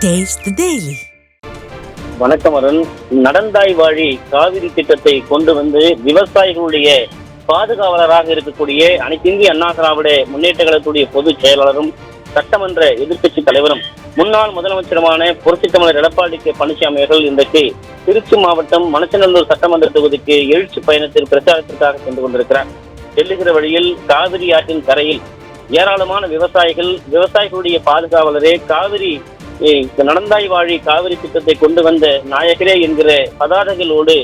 Taste the Daily. வணக்கம் அருண். நடந்தாய் வாழி காவிரி திட்டத்தை கொண்டு வந்து விவசாயிகளுடைய பாதுகாவலராக இருக்கக்கூடிய அனைத்திந்திய அண்ணா திராவிட முன்னேற்ற கழகத்துடைய பொதுச் செயலாளரும் சட்டமன்ற எதிர்க்கட்சி தலைவரும் முன்னாள் முதலமைச்சருமான புரட்சித் தமிழர் எடப்பாடி கே பழனிசாமி அவர்கள் இன்றைக்கு திருச்சி மாவட்டம் மணச்சநல்லூர் சட்டமன்ற தொகுதிக்கு எழுச்சி பயணத்தில் பிரச்சாரத்திற்காக சென்று கொண்டிருக்கிறார். செல்லுகிற வழியில் காவிரி ஆற்றின் கரையில் ஏராளமான விவசாயிகளுடைய பாதுகாவலரே காவிரி நடந்தாய் வாழி காவிரி திட்டத்தை கொண்டு வந்த நாயகரே என்கிற பதாதைகளோடு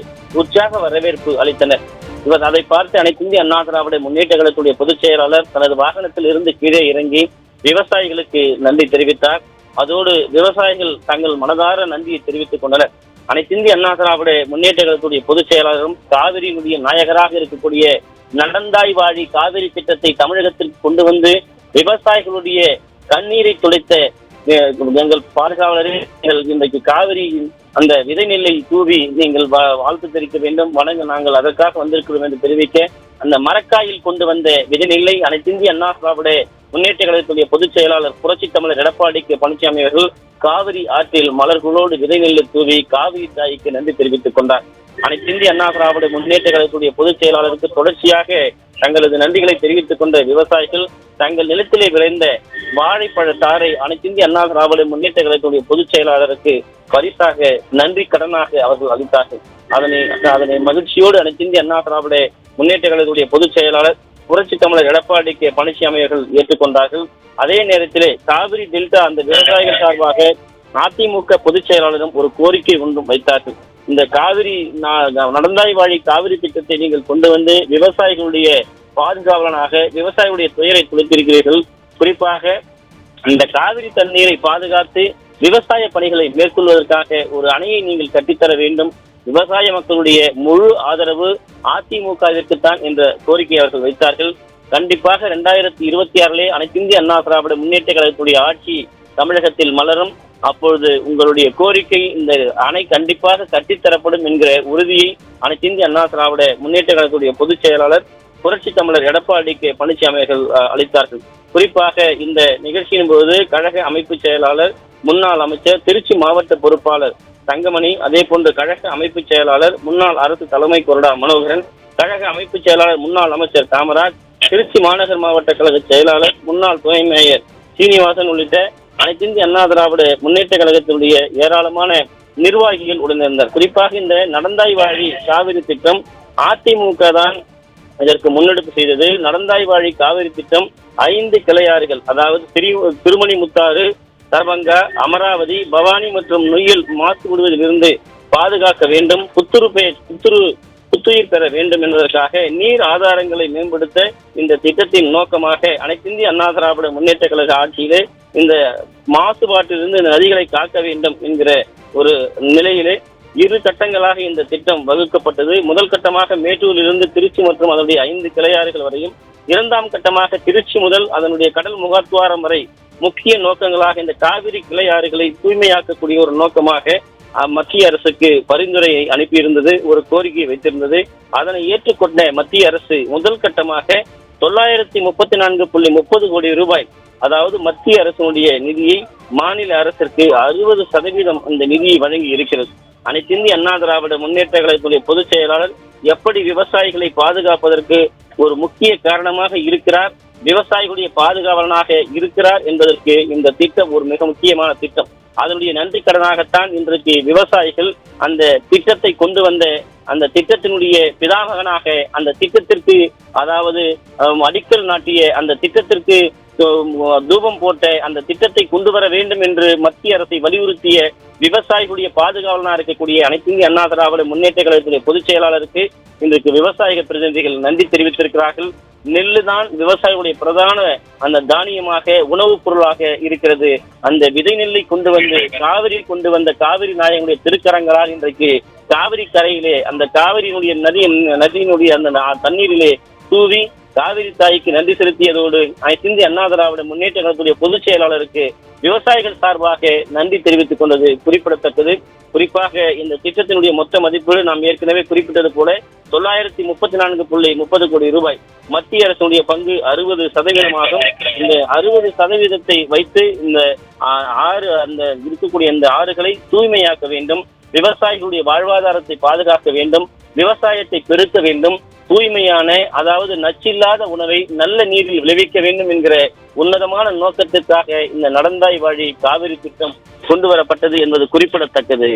உற்சாக வரவேற்பு அளித்தனர். இவர் அதை பார்த்து அனைத்திந்திய அண்ணா திராவிட முன்னேற்ற கழகத்துடைய பொதுச் செயலாளர் தனது வாகனத்தில் இருந்து கீழே இறங்கி விவசாயிகளுக்கு நன்றி தெரிவித்தார். அதோடு விவசாயிகள் தங்கள் மனதார நன்றியை தெரிவித்துக் கொண்டனர். அனைத்திந்திய அண்ணா திராவிட முன்னேற்ற கழகத்துடைய பொதுச் செயலாளரும் காவிரியினுடைய நாயகராக இருக்கக்கூடிய நடந்தாய் வாழி காவிரி திட்டத்தை தமிழகத்திற்கு கொண்டு வந்து விவசாயிகளுடைய கண்ணீரை துடைத்த எங்கள் பாதுகாவலரே, இன்றைக்கு காவிரி அந்த விதை நெல்லை தூவி நீங்கள் வாழ்த்து தெரிவிக்க வேண்டும், வணங்க நாங்கள் அதற்காக வந்திருக்கிறோம் என்று தெரிவிக்க அந்த மரக்காயில் கொண்டு வந்த விதை நெல்லை அனைத்திந்திய அண்ணா திராவிட முன்னேற்ற கழகத்துடைய பொதுச் செயலாளர் புரட்சித் தமிழர் எடப்பாடி கே பழனிசாமி அவர்கள் காவிரி ஆற்றில் மலர்களோடு விதை நெல்லை தூவி காவிரி தாய்க்கு நன்றி தெரிவித்துக் கொண்டார். அனைத்திந்திய அண்ணா திராவிட முன்னேற்ற கழகத்துடைய பொதுச் செயலாளருக்கு தொடர்ச்சியாக தங்களது நன்றிகளை தெரிவித்துக் கொண்ட விவசாயிகள் தங்கள் நிலத்திலே விளைந்த வாழைப்பழ தாரை அனைத்திந்திய அண்ணா திராவிட முன்னேற்ற கழகத்துடைய பொதுச் செயலாளருக்கு பரிசாக நன்றி கடனாக அவர்கள் அளித்தார்கள். அதனை மகிழ்ச்சியோடு அனைத்திந்திய அண்ணா திராவிட முன்னேற்ற கழகத்துடைய பொதுச் செயலாளர் புரட்சி தமிழர் எடப்பாடி கே பழனிசாமி அவர்கள் ஏற்றுக்கொண்டார்கள். அதே நேரத்திலே காவிரி டெல்டா அந்த விவசாயிகள் சார்பாக அதிமுக பொதுச் செயலாளரும் ஒரு கோரிக்கை ஒன்றும் வைத்தார்கள். இந்த காவிரி நடந்தாய் வாழி காவிரி திட்டத்தை நீங்கள் கொண்டு வந்து விவசாயிகளுடைய பாதுகாவலனாக விவசாயிகளுடைய துயரை துளைத்திருக்கிறீர்கள். குறிப்பாக இந்த காவிரி தண்ணீரை பாதுகாத்து விவசாய பணிகளை மேற்கொள்வதற்காக ஒரு அணையை நீங்கள் கட்டித்தர வேண்டும். விவசாய மக்களுடைய முழு ஆதரவு அதிமுகவிற்குத்தான் என்ற கோரிக்கை அவர்கள் வைத்தார்கள். கண்டிப்பாக 2026 அனைத்திந்திய அண்ணா திராவிட முன்னேற்ற கழகத்துடைய ஆட்சி தமிழகத்தில் மலரும். அப்பொழுது உங்களுடைய கோரிக்கை இந்த அணை கண்டிப்பாக கட்டித்தரப்படும் என்கிற உறுதியை அனைத்திந்திய அண்ணா திராவிட முன்னேற்ற கழகத்துடைய பொதுச் செயலாளர் புரட்சி தமிழர் எடப்பாடி கே பழனிசாமி அவர்கள் அளித்தார்கள். குறிப்பாக இந்த நிகழ்ச்சியின் போது கழக அமைப்பு செயலாளர் முன்னாள் அமைச்சர் திருச்சி மாவட்ட பொறுப்பாளர் தங்கமணி, அதே போன்று கழக அமைப்பு செயலாளர் முன்னாள் அரசு தலைமை கொறடா மனோகரன், கழக அமைப்பு செயலாளர் முன்னாள் அமைச்சர் காமராஜ், திருச்சி மாநகர் மாவட்ட கழக செயலாளர் முன்னாள் துணை மேயர் சீனிவாசன் உள்ளிட்ட அனைத்திந்திய அண்ணா திராவிட முன்னேற்ற கழகத்தினுடைய ஏராளமான நிர்வாகிகள் உடனிருந்தார். குறிப்பாக இந்த நடந்தாய் வாழி காவிரி திட்டம் அதிமுக தான் இதற்கு முன்னெடுப்பு செய்தது. நடந்தாய் வாழி காவிரி திட்டம் 5 கிளையாறுகள், அதாவது திருமணி முத்தாறு, தர்பங்கா, அமராவதி, பவானி மற்றும் நொய்யல் மாசு விடுவதிலிருந்து பாதுகாக்க வேண்டும், புத்துயிர் பெற வேண்டும் என்பதற்காக நீர் ஆதாரங்களை மேம்படுத்த இந்த திட்டத்தின் நோக்கமாக அனைத்திந்திய அண்ணா திராவிட முன்னேற்ற கழக ஆட்சியிலே இந்த மாசுபாட்டிலிருந்து இந்த நதிகளை காக்க வேண்டும் என்கிற ஒரு நிலையிலே 2 கட்டங்களாக இந்த திட்டம் வகுக்கப்பட்டது. முதல் கட்டமாக மேட்டூரிலிருந்து திருச்சி மற்றும் அதனுடைய 5 கிளையாறுகள் வரையும், 2ஆம் கட்டமாக திருச்சி முதல் அதனுடைய கடல் முகத்துவாரம் வரை முக்கிய நோக்கங்களாக இந்த காவிரி கிளையாறுகளை தூய்மையாக்கக்கூடிய ஒரு நோக்கமாக மத்திய அரசுக்கு பரிந்துரையை அனுப்பியிருந்தது, ஒரு கோரிக்கையை வைத்திருந்தது. அதனை ஏற்றுக்கொண்ட மத்திய அரசு முதல் கட்டமாக 934.30 கோடி ரூபாய், அதாவது மத்திய அரசினுடைய நிதியை மாநில அரசிற்கு 60% அந்த நிதியை வழங்கி இருக்கிறது. அனைத்திந்திய அண்ணா திராவிட முன்னேற்ற கழகத்துடைய பொதுச் செயலாளர் எப்படி விவசாயிகளை பாதுகாப்பதற்கு ஒரு முக்கிய காரணமாக இருக்கிறார், விவசாயிகளுடைய பாதுகாவலனாக இருக்கிறார் என்பதற்கு இந்த திட்டம் ஒரு மிக முக்கியமான திட்டம். அதனுடைய நன்றி கடனாகத்தான் இன்றைக்கு விவசாயிகள் அந்த திட்டத்தை கொண்டு வந்த அந்த திட்டத்தினுடைய பிதாமகனாக அந்த திட்டத்திற்கு, அதாவது அடிக்கல் நாட்டிய அந்த திட்டத்திற்கு தூபம் போட்ட அந்த திட்டத்தை கொண்டு வர வேண்டும் என்று மத்திய அரசை வலியுறுத்திய விவசாயிகளுடைய பாதுகாவலனாக இருக்கக்கூடிய அனைத்திந்திய அண்ணா திராவிட முன்னேற்ற கழகத்துடைய பொதுச் செயலாளருக்கு இன்றைக்கு விவசாய பிரதிநிதிகள் நன்றி தெரிவித்திருக்கிறார்கள். நெல்லு தான் விவசாயிகளுடைய பிரதான அந்த தானியமாக உணவுப் பொருளாக இருக்கிறது. அந்த விதை நெல்லை கொண்டு வந்து கொண்டு வந்த காவிரி நாயகனுடைய திருக்கரங்களால் இன்றைக்கு காவிரி கரையிலே அந்த காவிரியினுடைய நதியினுடைய அந்த தண்ணீரிலே தூவி காவிரி தாய்க்கு நன்றி செலுத்தியதோடு அனைத்து இந்திய அண்ணா திராவிட முன்னேற்ற கழகத்துடைய பொதுச் செயலாளருக்கு விவசாயிகள் சார்பாக நன்றி தெரிவித்துக் கொண்டது குறிப்பிடத்தக்கது. குறிப்பாக இந்த திட்டத்தினுடைய மொத்த மதிப்பீடு நாம் ஏற்கனவே குறிப்பிட்டது போல 944.30 கோடி ரூபாய். மத்திய அரசுடைய பங்கு 60%. இந்த 60% வைத்து இந்த அந்த இருக்கக்கூடிய இந்த ஆறுகளை தூய்மையாக்க வேண்டும், விவசாயிகளுடைய வாழ்வாதாரத்தை பாதுகாக்க வேண்டும், விவசாயத்தை பெருக்க வேண்டும், தூய்மையான அதாவது நச்சில்லாத உணவை நல்ல நீரில் விளைவிக்க வேண்டும் என்கிற உன்னதமான நோக்கத்திற்காக இந்த நடந்தாய் வாழி காவிரி திட்டம் கொண்டு வரப்பட்டது என்பது குறிப்பிடத்தக்கது.